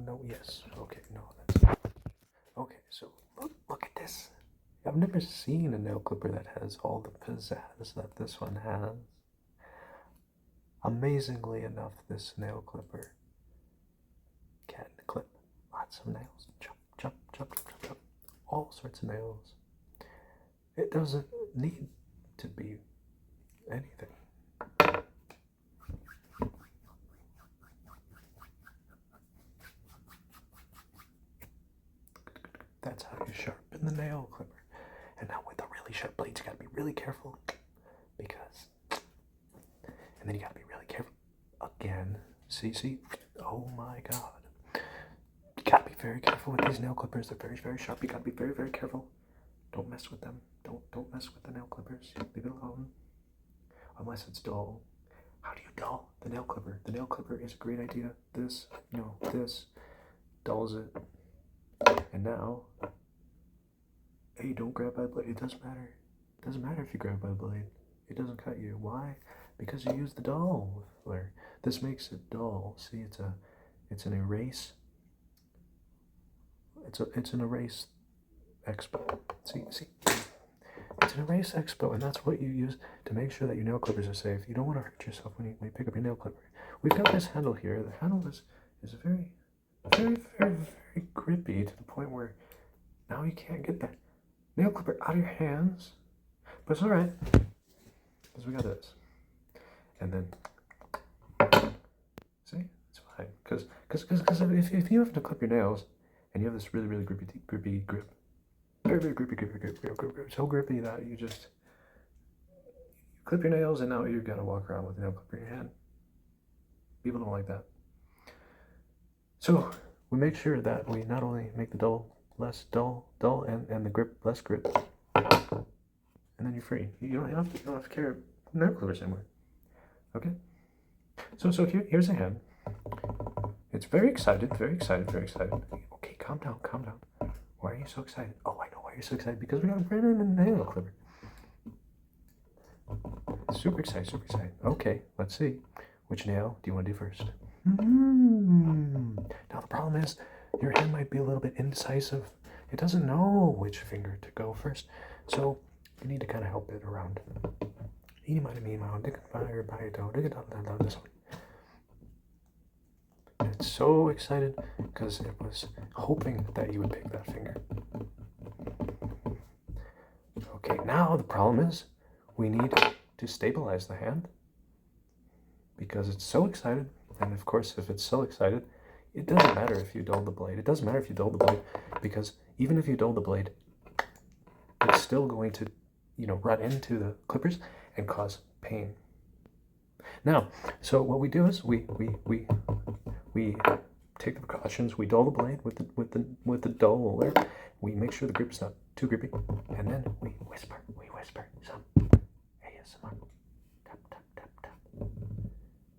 no, yes. Okay, no, that's... Okay, so look at this. I've never seen a nail clipper that has all the pizzazz that this one has. Amazingly enough, this nail clipper can clip lots of nails. Chop, chop, chop, chop, chop, chop. All sorts of nails. It doesn't need to be anything. That's how you sharpen the nail clipper. And now with the really sharp blades, you gotta be really careful because... And then you gotta be really careful again. See? Oh my god. You gotta be very careful with these nail clippers. They're very, very sharp. You gotta be very, very careful. Don't mess with them. Don't mess with the nail clippers. Leave it alone. Unless it's dull. How do you dull the nail clipper? The nail clipper is a great idea. This dulls it. And now, hey, don't grab by blade. It doesn't matter. It doesn't matter if you grab by blade. It doesn't cut you. Why? Because you use the dull flare. This makes it dull. See, it's an erase. It's an erase expo. See. It's an erase expo, and that's what you use to make sure that your nail clippers are safe. You don't want to hurt yourself when you pick up your nail clipper. We've got this handle here. The handle is very, very, very, very grippy to the point where now you can't get that nail clipper out of your hands. But it's all right, because we got this. And then, see, it's fine. Because if you have to clip your nails and you have this really, really grippy grip, very, very grippy grip, so grippy that you just clip your nails and now you've got to walk around with a nail clipper in your hand. People don't like that. So we make sure that we not only make the dull less dull, and the grip less grip, and then you're free. You don't have to carry nail clippers anymore. Okay. So here's a hand. It's very excited. Okay, calm down. Why are you so excited? Oh, I know why you're so excited. Because we got a brand new nail clipper. Super excited. Okay, let's see. Which nail do you want to do first? Now the problem is, your hand might be a little bit indecisive. It doesn't know which finger to go first. So you need to kind of help it around. This one. It's so excited because it was hoping that you would pick that finger. Okay, now the problem is we need to stabilize the hand because it's so excited. And of course, if it's so excited, it doesn't matter if you dull the blade. It doesn't matter if you dull the blade because even if you dull the blade, it's still going to, run into the clippers and cause pain. Now, so what we do is we take the precautions. We dull the blade with the duller. We make sure the grip is not too grippy, and then we whisper some ASMR. Tap tap tap tap.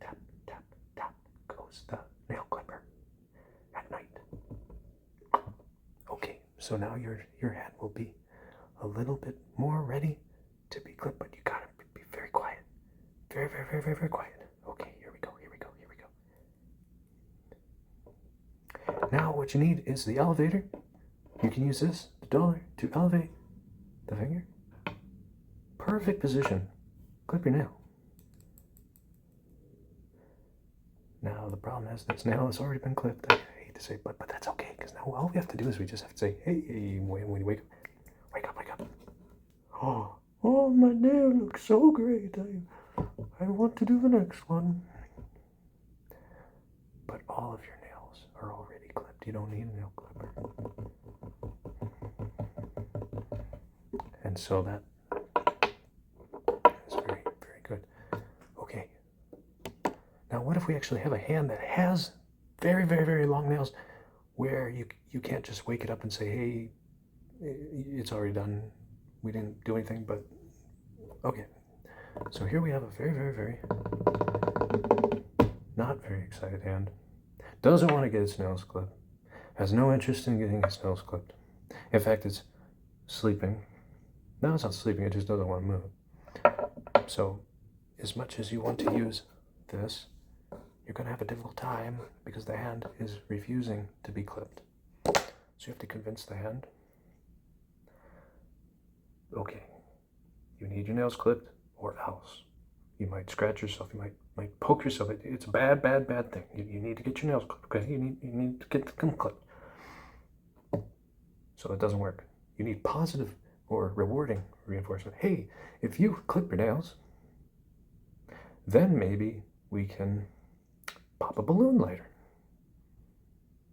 Tap tap tap goes the nail clipper at night. Okay, so now your hand will be a little bit more ready to be clipped, but you gotta be very quiet. Very, very, very, very, very quiet. Okay, here we go. Now what you need is the elevator. You can use this, the dollar, to elevate the finger. Perfect position. Clip your nail. Now the problem is this nail has already been clipped. I hate to say, but that's okay, because now all we have to do is we just have to say, hey, when you wake up. Oh, my nail looks so great. I want to do the next one. But all of your nails are already clipped. You don't need a nail clipper. And so that is very, very good. Okay. Now what if we actually have a hand that has very, very, very long nails where you can't just wake it up and say, hey, it's already done. We didn't do anything, but okay. So here we have a very, very, very not very excited hand. Doesn't want to get its nails clipped. Has no interest in getting its nails clipped. In fact, it's sleeping. No, it's not sleeping, it just doesn't want to move. So, as much as you want to use this, you're going to have a difficult time because the hand is refusing to be clipped. So you have to convince the hand, okay, you need your nails clipped or else you might scratch yourself, you might poke yourself. It's a bad thing. You need to get your nails clipped, okay? You need to get them clipped. So it doesn't work. You need positive or rewarding reinforcement. Hey, if you clip your nails, then maybe we can pop a balloon later.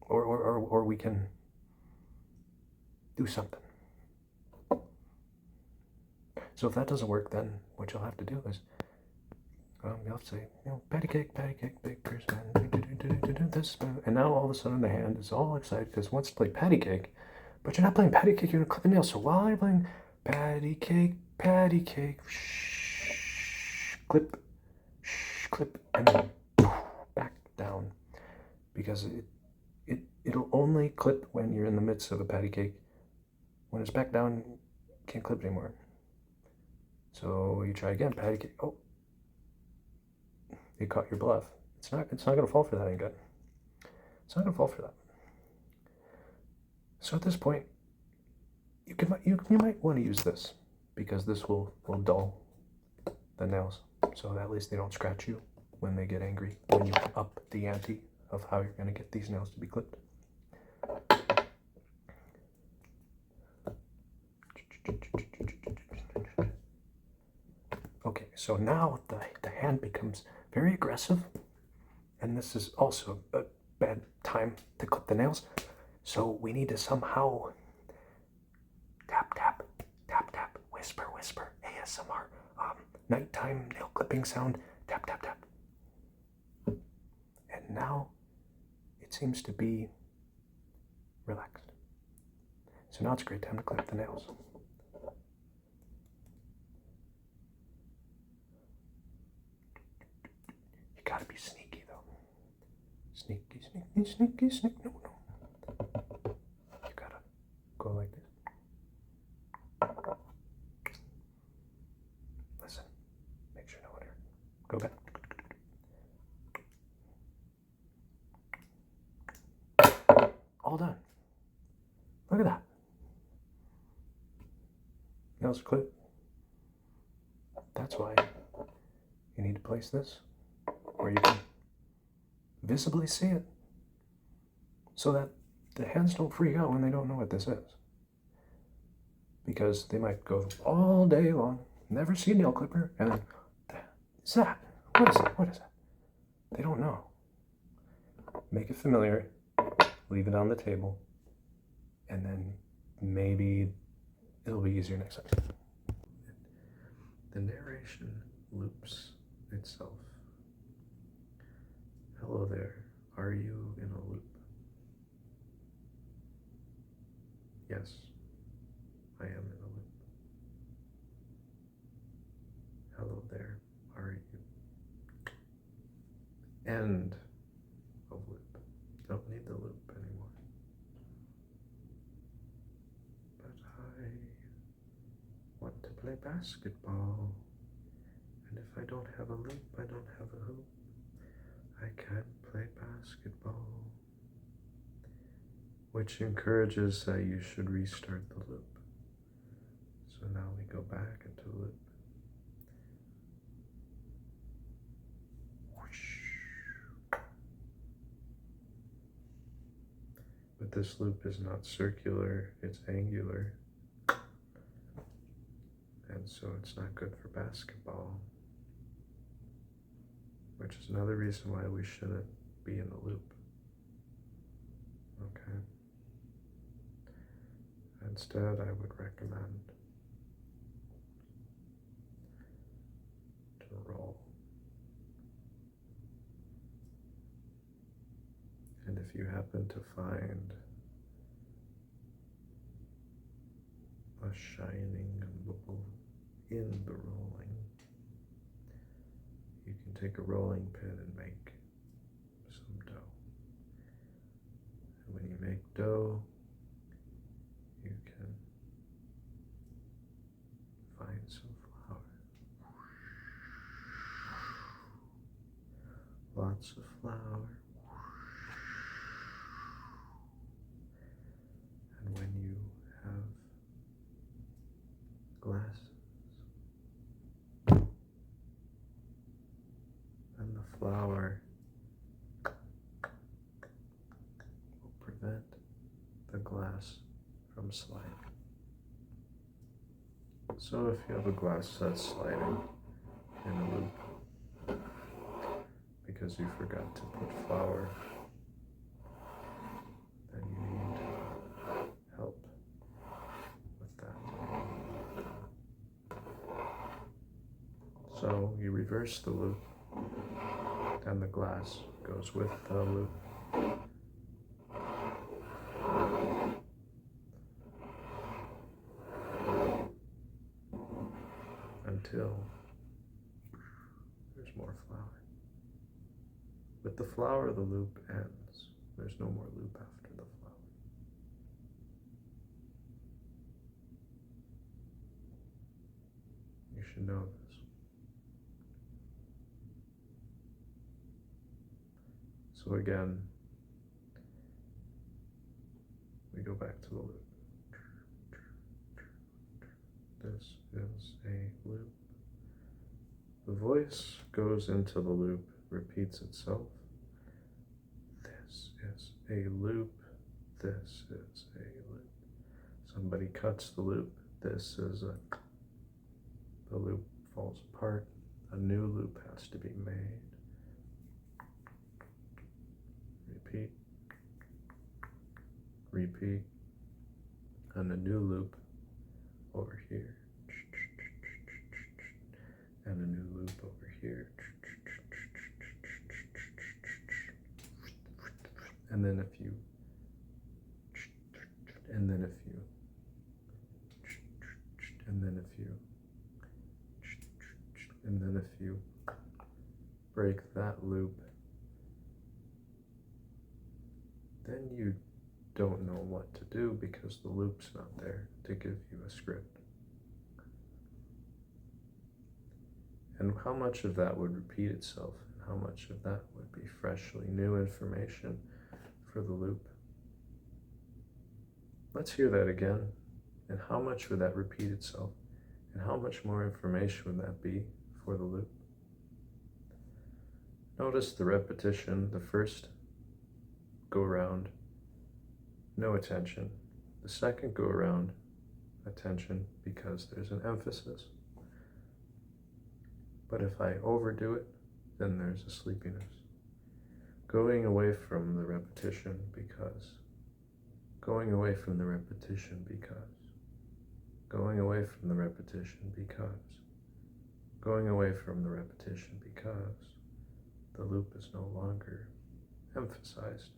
Or we can do something. So if that doesn't work, then what you'll have to do is, you'll have to say, patty cake, big person, do this. And now all of a sudden the hand is all excited because it wants to play patty cake, but you're not playing patty cake, you're going to clip the nails. So while you're playing patty cake, shh, clip, and then back down. Because it'll only clip when you're in the midst of a patty cake. When it's back down, you can't clip anymore. So you try again, patty cake. Oh, you caught your bluff. It's not going to fall for that, ain't good. It's not going to fall for that. So at this point, you might want to use this because this will dull the nails. So at least they don't scratch you when they get angry, when you up the ante of how you're going to get these nails to be clipped. Okay, so now the hand becomes very aggressive, and this is also a bad time to clip the nails. So we need to somehow tap, whisper, ASMR, nighttime nail clipping sound, tap. And now it seems to be relaxed. So now it's a great time to clip the nails. You gotta be sneaky though. Sneaky. No. You gotta go like this. Listen, make sure no one heard. Go back. All done. Look at that. Nails clip. That's why you need to place this where you can visibly see it so that the hands don't freak out when they don't know what this is. Because they might go all day long, never see a nail clipper, and then, what's that? What is that? They don't know. Make it familiar, leave it on the table, and then maybe it'll be easier next time. The narration loops itself. Hello there, are you in a loop? Yes, I am in a loop. Hello there, are you? End of loop. Don't need the loop anymore. But I want to play basketball. And if I don't have a loop, I don't have a hoop. I can't play basketball. Which encourages that you should restart the loop. So now we go back into the loop. But this loop is not circular, it's angular. And so it's not good for basketball. Which is another reason why we shouldn't be in a loop. Okay? Instead, I would recommend to roll. And if you happen to find a shining bubble in the rolling, you can take a rolling pin and make some dough. And when you make dough, you can find some flour. lots of flour. And when you have glasses, and the flour will prevent the glass from sliding. So if you have a glass that's sliding in a loop because you forgot to put flour, then you need help with that. So you reverse the loop, and the glass goes with the loop. Until there's more flour. With the flour, the loop ends. There's no more loop after the flour. You should know this. So again, we go back to the loop. This is a loop. The voice goes into the loop, repeats itself. This is a loop. This is a loop. Somebody cuts the loop. This is a... The loop falls apart. A new loop has to be made. Repeat. Repeat. And a new loop over here, and a new loop over here, and then a few, and then a few, and then a few, and then a few. Break that loop. Then you don't know what to do because the loop's not there to give you a script. And how much of that would repeat itself, and how much of that would be freshly new information for the loop? Let's hear that again. And how much would that repeat itself? And how much more information would that be for the loop? Notice the repetition, the first go around, no attention. The second go around, attention, because there's an emphasis. But if I overdo it, then there's a sleepiness. Going away from the repetition because, going away from the repetition because, going away from the repetition because, going away from the repetition because the loop is no longer emphasized.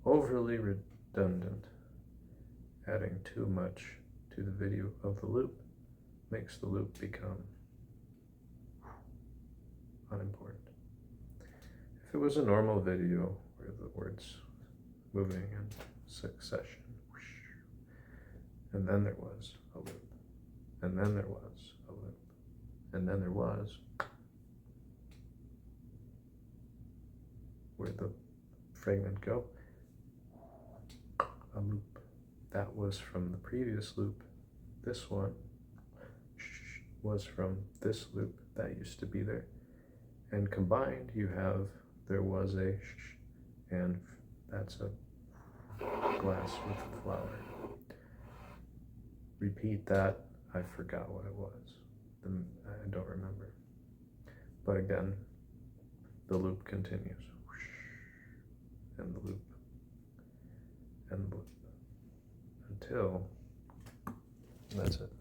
Overly redundant. Adding too much to the video of the loop makes the loop become unimportant. If it was a normal video where the words moving in succession, and then there was a loop, and then there was a loop, and then there was, where'd the fragment go? A loop. That was from the previous loop. This one was from this loop that used to be there. And combined, you have, there was a and that's a glass with flour. Repeat that. I forgot what it was. I don't remember. But again, the loop continues. And the loop. And the loop. Until, that's it.